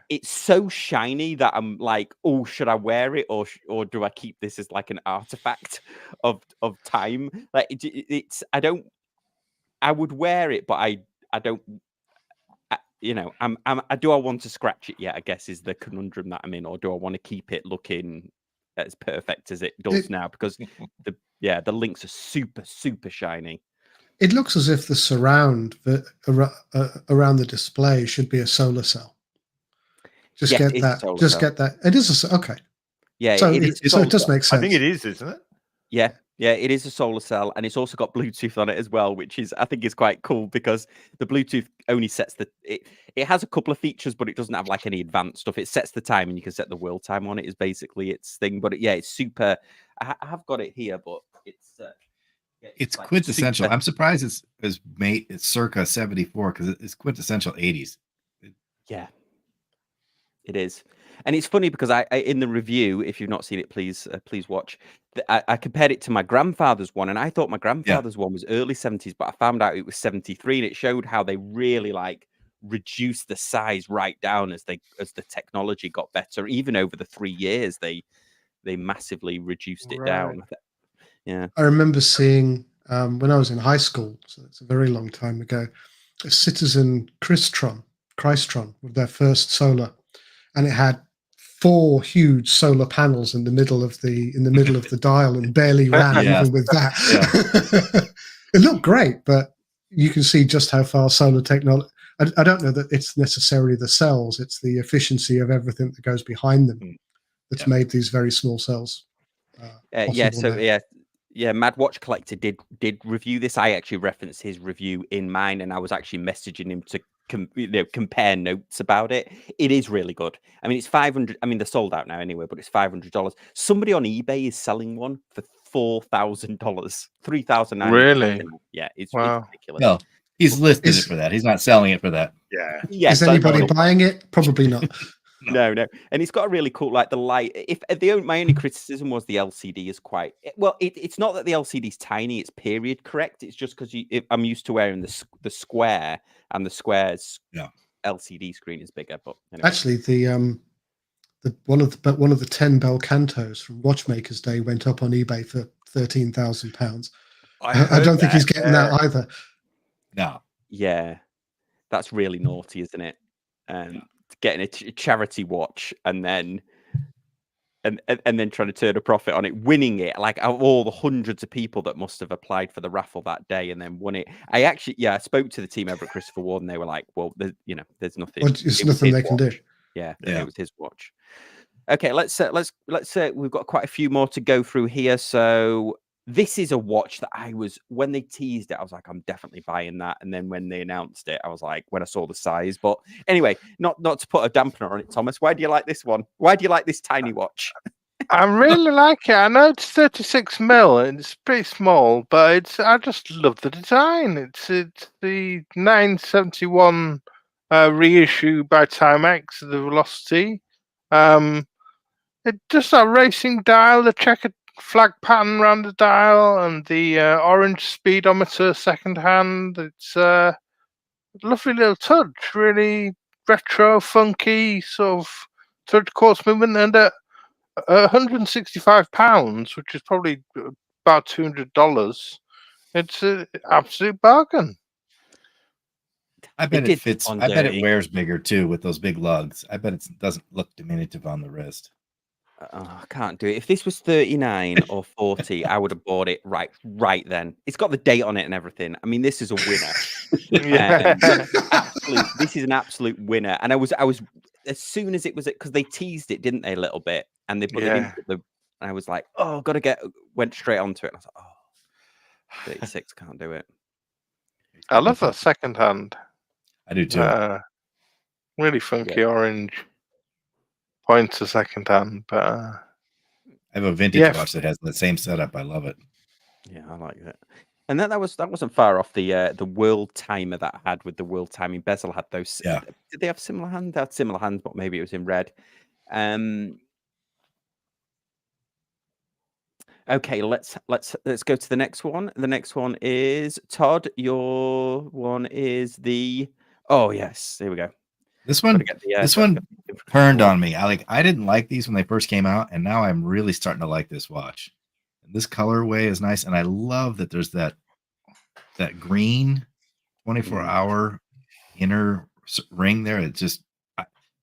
It's so shiny that I'm like, oh, should I wear it, or do I keep this as like an artifact of time? Like it's I would wear it, but I don't. You know, do I want to scratch it yet? I guess is the conundrum that I'm in, or do I want to keep it looking as perfect as it does now? Because the links are super shiny. It looks as if the surround around the display should be a solar cell. Just Yes, get it's that. a solar Just cell. get that. It is okay. Yeah, So it is a so solar it does cell. make sense. I think it is, isn't it? Yeah, it is a solar cell, and it's also got Bluetooth on it as well, which I think is quite cool, because the Bluetooth only sets it has a couple of features, but it doesn't have like any advanced stuff. It sets the time, and you can set the world time on it, is basically its thing. But it's super. I have got it here, but It's like quintessential. super. I'm surprised it's circa 74, because it's quintessential 80s. Yeah, it is. And it's funny because I in the review, if you've not seen it, please watch. I compared it to my grandfather's one, and I thought my grandfather's one was early 70s, but I found out it was 73, and it showed how they really like reduced the size right down as the technology got better. Even over the 3 years, they massively reduced it down. Yeah, I remember seeing when I was in high school, so it's a very long time ago, a Citizen Christron with their first solar, and it had 4 huge solar panels in the middle of the dial, and barely ran even with that. It looked great, but you can see just how far solar technology. I don't know that it's necessarily the cells; it's the efficiency of everything that goes behind them that's made these very small cells. Mad Watch Collector did review this. I actually referenced his review in mine, and I was actually messaging him to compare notes about it. It is really good. I mean, it's $500. I mean, they're sold out now anyway, but it's $500. Somebody on eBay is selling one for $4,000, $3,900. Really? Yeah, it's ridiculous. No, he's listed it for that. He's not selling it for that. Yeah. Is anybody buying it? Probably not. No, and it's got a really cool, like the light. My only criticism was the LCD is quite well. It's not that the LCD is tiny; it's period correct. It's just because I'm used to wearing the square, and the square's LCD screen is bigger. But anyway. Actually, one of the 10 bel cantos from Watchmakers Day went up on eBay for £13,000. I don't think he's getting that either. No. Yeah, that's really naughty, isn't it? Getting a charity watch and then trying to turn a profit on it, winning it, like out of all the hundreds of people that must have applied for the raffle that day and then won it. I spoke to the team over at Christopher Ward, and they were like, well, there's nothing. Well, it's nothing they can do. Yeah, it was his watch. Okay, let's we've got quite a few more to go through here. So this is a watch that when they teased it, I was like, I'm definitely buying that. And then when they announced it, I was like, when I saw the size. But anyway, not to put a dampener on it, Thomas. Why do you like this one? Why do you like this tiny watch? I really like it. I know it's 36 mil and it's pretty small, but I just love the design. It's the 971 reissue by Timex, the Velocity. It just that racing dial, the checkered flag pattern around the dial, and the orange speedometer second hand. It's a lovely little touch, really retro, funky sort of touch quartz movement, and £165, which is probably about $200. It's an absolute bargain. I bet it fits. I bet it wears bigger too with those big lugs. I bet it doesn't look diminutive on the wrist. I can't do it. If this was 39 or 40, I would have bought it right then. It's got the date on it and everything. I mean, this is a winner. This is an absolute winner. And I was as soon as it was, because they teased it, didn't they, a little bit, and they didn't Yeah. put the. I was like, oh, went straight onto it. And I was like, oh, 36 can't do it. I love that second hand. I do too. Really funky orange. Pointer second hand, but I have a vintage watch that has the same setup. I love it. Yeah, I like it. And that wasn't far off the world timer that I had with the world timing bezel. Had those. Yeah. Did they have similar hands? They had similar hands, but maybe it was in red. Okay, let's go to the next one. The next one is Todd. Your one is the. Oh yes, here we go. This one turned on me. I didn't like these when they first came out, and now I'm really starting to like this watch. This colorway is nice, and I love that there's that green 24-hour inner ring there. It just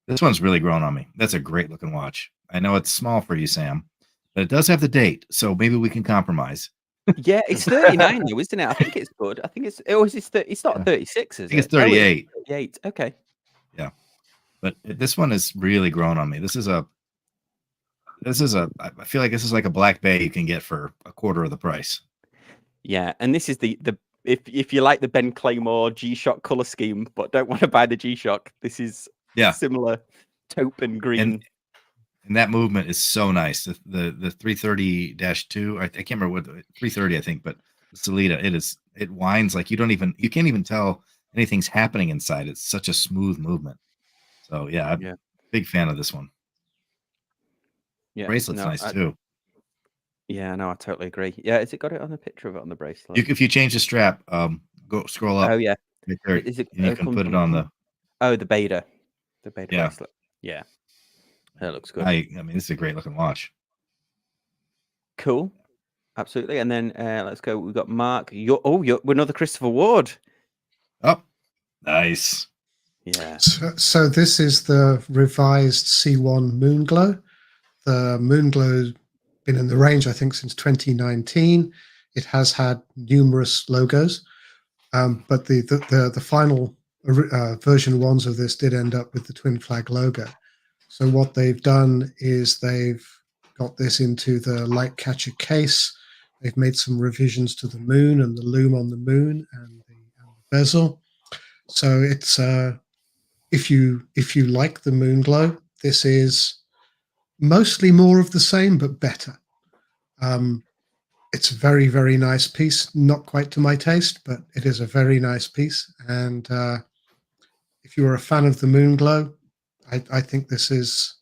this one's really grown on me. That's a great looking watch. I know it's small for you, Sam, but it does have the date, so maybe we can compromise. Yeah, it's 39 though, isn't it? I think it's good. I think it's it's not 36, is it? It's 38. 38. Okay. Yeah, but this one has really grown on me. This is a. I feel like this is like a Black Bay you can get for a quarter of the price. Yeah, and this is the if you like the Ben Claymore G-Shock color scheme, but don't want to buy the G-Shock, this is similar taupe and green. And that movement is so nice. The 330-2, I can't remember what 330, I think, but the Solita, it winds like you can't even tell anything's happening inside. It's such a smooth movement. So I'm a big fan of this one. Yeah, bracelet's nice too. Yeah, no, I totally agree. Yeah, has it got it on the picture of it on the bracelet? If you change the strap, go scroll up. Oh yeah, right there, is it? And you can put it on the. Oh, the beta bracelet. Yeah, that looks good. I mean, this is a great looking watch. Cool, absolutely. And then let's go. We've got Mark. You're another Christopher Ward. Oh, nice. Yeah. So this is the revised C1 Moonglow. The Moonglow been in the range, I think, since 2019. It has had numerous logos, but the final version ones of this did end up with the twin flag logo. So what they've done is they've got this into the light catcher case. They've made some revisions to the moon and the loom on the moon and the bezel. So it's if you like the Moonglow, this is mostly more of the same, but better. It's a very, very nice piece. Not quite to my taste, but it is a very nice piece. And if you're a fan of the Moonglow, I think this is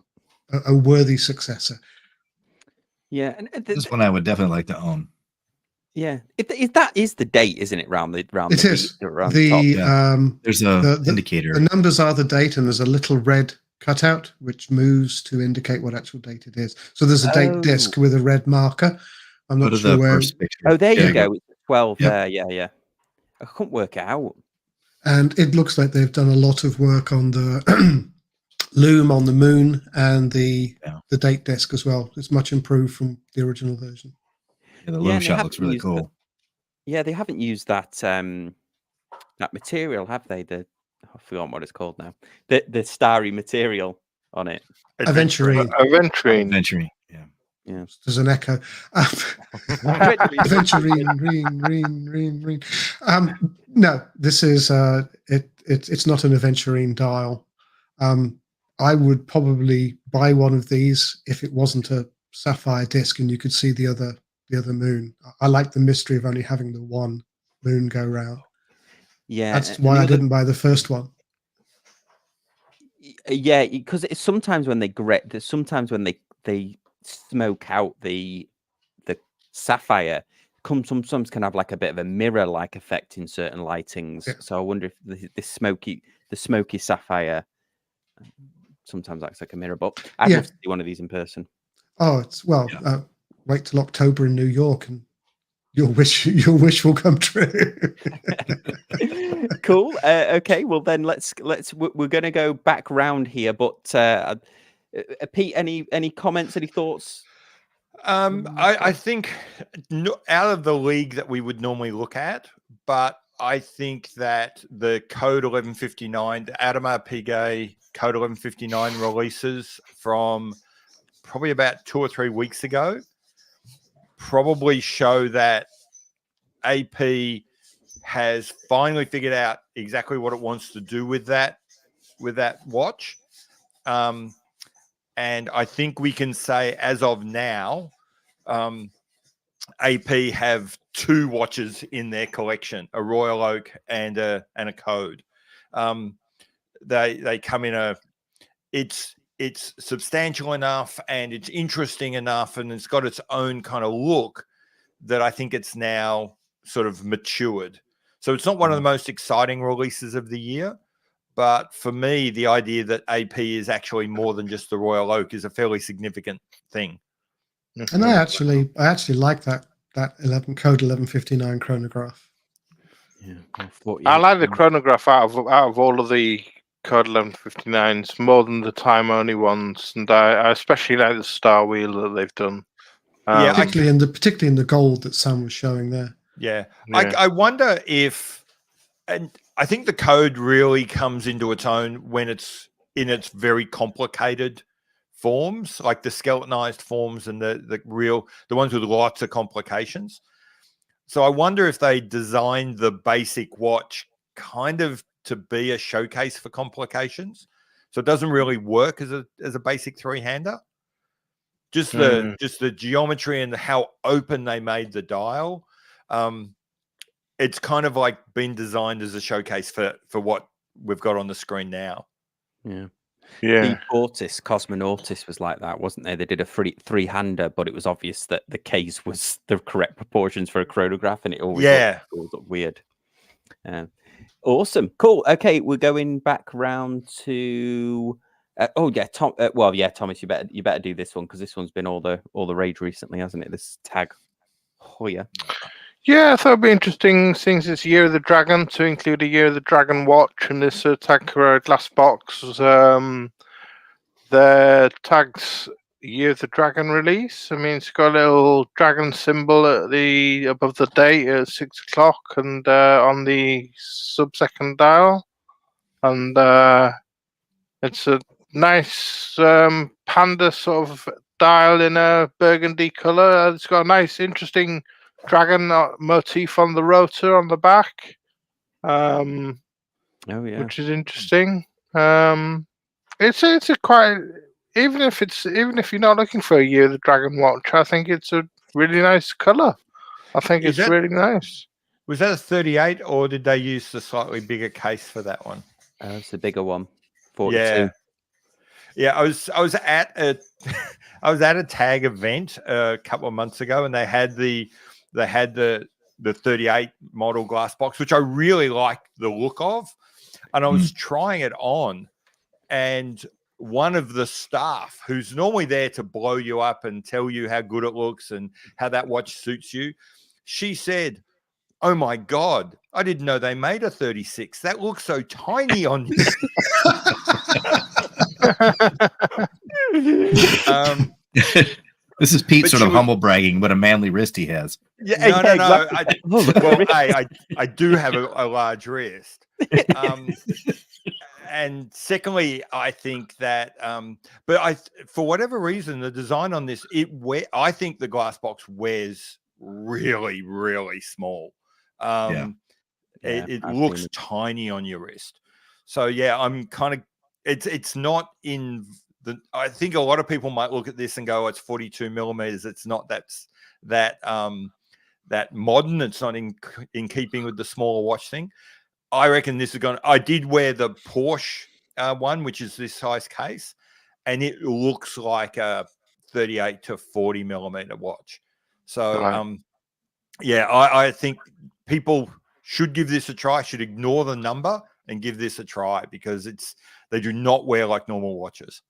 a worthy successor. Yeah, and this one I would definitely like to own. Yeah, if that is the date, isn't it? Around it the is around the top. Yeah. There's a indicator. The numbers are the date, and there's a little red cutout which moves to indicate what actual date it is. So there's a date disc with a red marker. I'm not sure where. Oh, there you go. It's 12 there. Yeah. I couldn't work it out. And it looks like they've done a lot of work on the loom on the moon and the date disc as well. It's much improved from the original version. Yeah, the loom shot looks really cool. They haven't used that that material, have they? I've forgotten what it's called now. The starry material on it. Aventurine. Aventurine. Yeah. There's an echo. Aventurine, reen. No, this is it's not an Aventurine dial. I would probably buy one of these if it wasn't a sapphire disc and you could see the other moon. I like the mystery of only having the one moon go round. Yeah, that's why I didn't buy the first one. Yeah, because sometimes when they smoke out the sapphire, sometimes can have like a bit of a mirror like effect in certain lightings. Yeah. So I wonder if the smoky sapphire sometimes acts like a mirror. But I'd love to see one of these in person. Oh, wait till October in New York and your wish will come true. Cool. Okay. Well, then we're going to go back round here. But Pete, any comments? Any thoughts? I think out of the league that we would normally look at, but I think that the code 1159, the Audemars Piguet Code 1159 releases from probably about 2 or 3 weeks ago probably show that AP has finally figured out exactly what it wants to do with that watch. And I think we can say as of now, AP have 2 watches in their collection, a Royal Oak and a Code. They come in it's substantial enough and it's interesting enough and it's got its own kind of look that I think it's now sort of matured. So it's not one of the most exciting releases of the year, but for me, the idea that AP is actually more than just the Royal Oak is a fairly significant thing. And I actually like that Code 1159 chronograph. Yeah, I like the chronograph out of all of the Code 1159s more than the time only ones, and I especially like the star wheel that they've done. Yeah, particularly in the gold that Sam was showing there. Yeah. I wonder if, and I think the Code really comes into its own when it's in its very complicated forms, like the skeletonized forms and the ones with lots of complications. So I wonder if they designed the basic watch kind of to be a showcase for complications. So it doesn't really work as a basic 3-hander. Just the geometry and how open they made the dial. It's kind of like been designed as a showcase for what we've got on the screen now. Yeah. The Ortis, Cosmonautis was like that, wasn't there? They did a 3-hander, but it was obvious that the case was the correct proportions for a chronograph, and it always looked weird. Awesome, cool. Okay, we're going back round to. Tom. Thomas, you better do this one because this one's been all the rage recently, hasn't it? This tag Heuer. Yeah, I thought it'd be interesting, since it's Year of the Dragon, to include a Year of the Dragon watch in this Tag glass box. The tag's Year of the Dragon release. I mean, it's got a little dragon symbol at above the date at 6 o'clock and on the sub-second dial, and it's a nice panda sort of dial in a burgundy color. It's got a nice, interesting dragon motif on the rotor on the back, which is interesting. It's a quite, even if you're not looking for a Year of the Dragon watch, I think it's a really nice color. I think it's really nice. Was that a 38 or did they use the slightly bigger case for that one? It's a bigger one. 42. Yeah. I was at a tag event a couple of months ago, and they had the 38 model glass box, which I really liked the look of, and I was trying it on, and one of the staff, who's normally there to blow you up and tell you how good it looks and how that watch suits you, she said, "Oh my God, I didn't know they made a 36. That looks so tiny on you." This is Pete sort of humble bragging what a manly wrist he has. Yeah, no. I do have a large wrist. And secondly, I think that, for whatever reason, the design on this, I think the glass box wears really, really small. It looks tiny on your wrist. So yeah, I'm kind of, it's not in the, I think a lot of people might look at this and go, oh, it's 42 millimeters. It's not that modern. It's not in keeping with the smaller watch thing. I reckon this is I did wear the Porsche one, which is this size case, and it looks like a 38 to 40 millimeter watch. So, I think people should give this a try, should ignore the number and give this a try, because they do not wear like normal watches.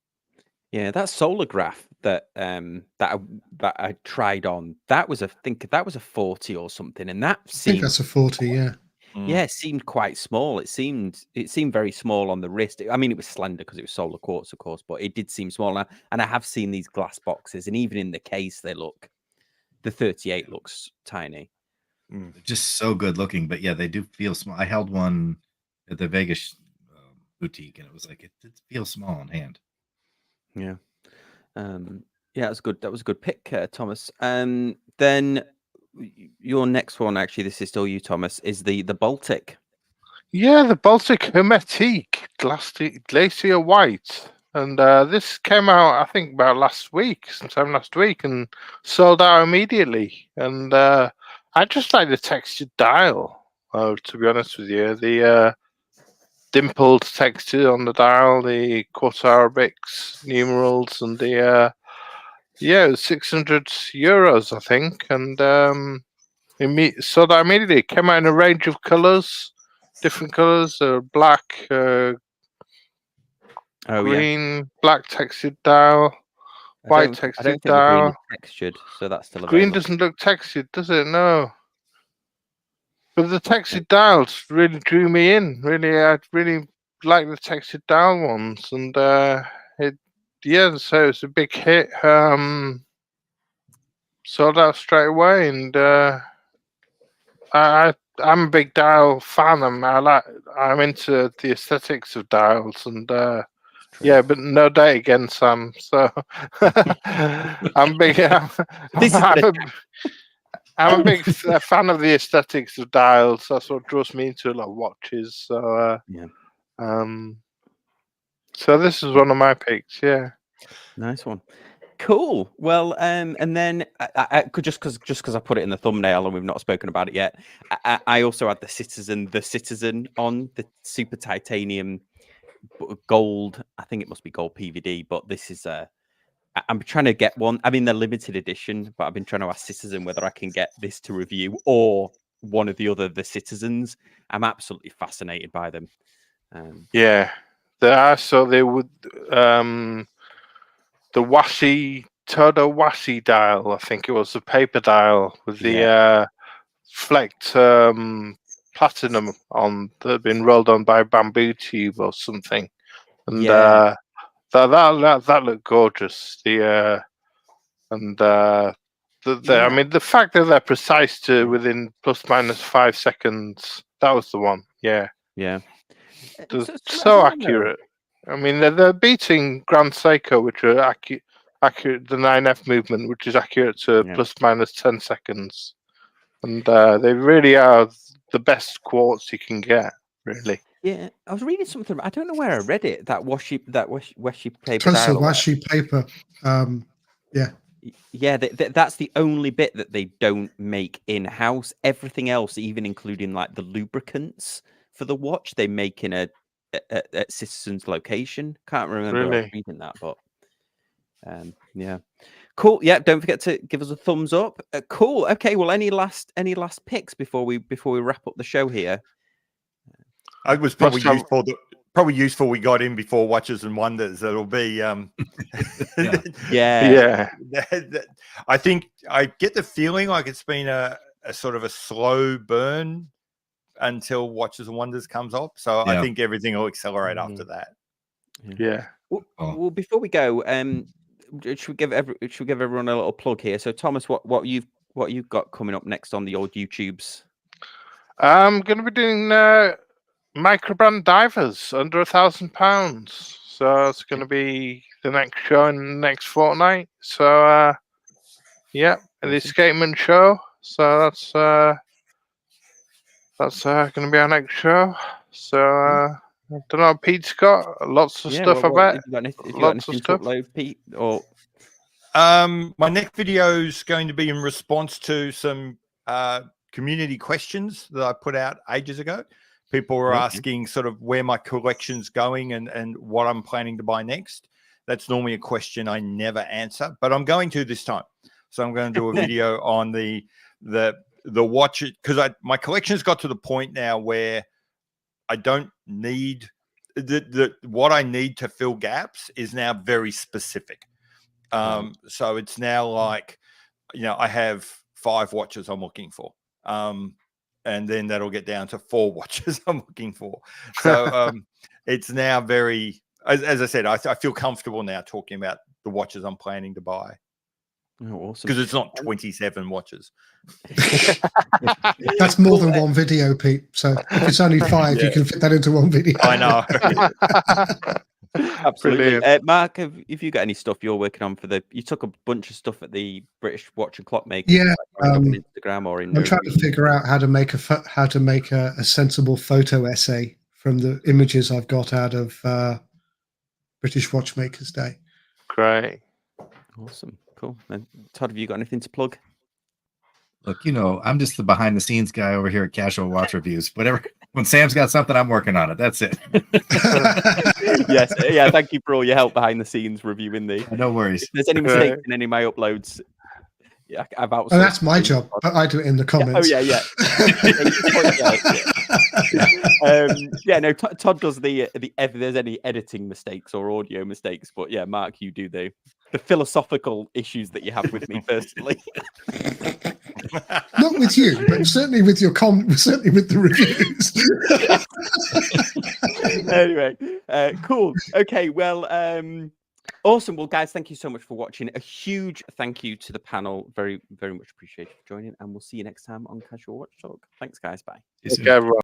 Yeah, that Solargraph that I tried on, I think that was a 40 or something, and that I think that's a 40, yeah. Yeah, it seemed quite small. It seemed very small on the wrist. I mean, it was slender because it was solar quartz, of course, but it did seem small. And I have seen these glass boxes, and even in the case, the 38 looks tiny. Just so good looking, but yeah, they do feel small. I held one at the Vegas boutique, and it was like it feels small in hand. Yeah. Yeah, that's good. That was a good pick, Thomas. Then your next one, actually, this is still you, Thomas, is the Baltic. Yeah, the Baltic Hermetique Glacia White. And this came out, I think, about sometime last week, and sold out immediately. And I just like the textured dial, to be honest with you. The dimpled texture on the dial, the quarter Arabics, numerals, and the it was €600, I think. And sold out immediately. Came out in a range of colours, different colours, black, green, black textured dial, white textured I don't think dial. the green is textured, so that's still available. Green doesn't look textured, does it? No. But the textured dials really drew me in. Really, I really like the textured dial ones, and so it's a big hit. Sold out straight away, and I'm a big dial fan. I'm into the aesthetics of dials, and but no date again, Sam. So I'm big. I'm a big fan of the aesthetics of dials. That's what draws me into a lot of watches. So so this is one of my picks. Yeah, nice one. Cool. Well, and then I could just because I put it in the thumbnail and we've not spoken about it yet. I also had the Citizen on the super titanium gold. I think it must be gold PVD, but this is I'm trying to get one. I mean, the limited edition, but I've been trying to ask Citizen whether I can get this to review or one of the Citizens. I'm absolutely fascinated by them. So they would the Tudor Washi dial, I think it was the paper dial with the flecked platinum on that had been rolled on by a bamboo tube or something, and that looked gorgeous. I mean, the fact that they're precise to within plus minus 5 seconds, that was the one. Yeah. So accurate. I mean, they're beating Grand Seiko, which are accurate. The 9F movement, which is accurate to plus minus 10 seconds, and they really are the best quartz you can get. Really. Yeah, I was reading something. I don't know where I read it. That washi paper. That's a washi paper. Yeah, that's the only bit that they don't make in house. Everything else, even including like the lubricants for the watch, they make in at Citizen's location. Can't remember really reading that, but cool. Yeah, don't forget to give us a thumbs up. Cool. Okay. Well, any last picks before we wrap up the show here? It was probably useful. We got in before Watches and Wonders. It'll be I think I get the feeling like it's been a sort of a slow burn until Watches and Wonders comes up. So I think everything will accelerate after that. Yeah. Well, before we go, should we give everyone a little plug here? So, Thomas, what you've got coming up next on the old YouTubes? I'm going to be doing Microbrand divers under £1,000. So it's going to be the next show in the next fortnight. So the escapement show. So that's going to be our next show. So I don't know, Pete's got lots of stuff. I bet lots of stuff. Upload, Pete, or my next video is going to be in response to some community questions that I put out ages ago. People were asking sort of where my collection's going and what I'm planning to buy next. That's normally a question I never answer, but I'm going to this time. So I'm going to do a video on the watch, because my collection's got to the point now where I don't need what I need to fill gaps is now very specific. So it's now like, I have 5 watches I'm looking for. And then that'll get down to 4 watches I'm looking for. So it's now very, as I said, I feel comfortable now talking about the watches I'm planning to buy. Oh, awesome. Because it's not 27 watches. That's more than one video, Pete. So if it's only 5, you Yeah. can fit that into one video. I know. Absolutely. Brilliant. Mark, have you got any stuff you're working on for the? You took a bunch of stuff at the British Watch and Clockmaker. Yeah, on Instagram or in. I'm trying to figure out how to make a sensible photo essay from the images I've got out of British Watchmakers Day. Great. Awesome, cool. And Todd, have you got anything to plug? Look, I'm just the behind the scenes guy over here at Casual Watch Reviews. Whatever. When Sam's got something, I'm working on it. That's it. Yes, yeah. Thank you for all your help behind the scenes reviewing the. No worries. If there's any mistakes in any of my uploads, yeah, I've outsourced. Oh, that's my job. I do it in the comments. Yeah. No. Todd does the if there's any editing mistakes or audio mistakes, but yeah, Mark, you do the philosophical issues that you have with me personally. Not with you, but certainly with your certainly with the reviews. Anyway, cool. Okay, well, awesome. Well, guys, thank you so much for watching. A huge thank you to the panel. Very, very much appreciated for joining, and we'll see you next time on Casual Watch Talk. Thanks, guys. Bye. Okay, everyone.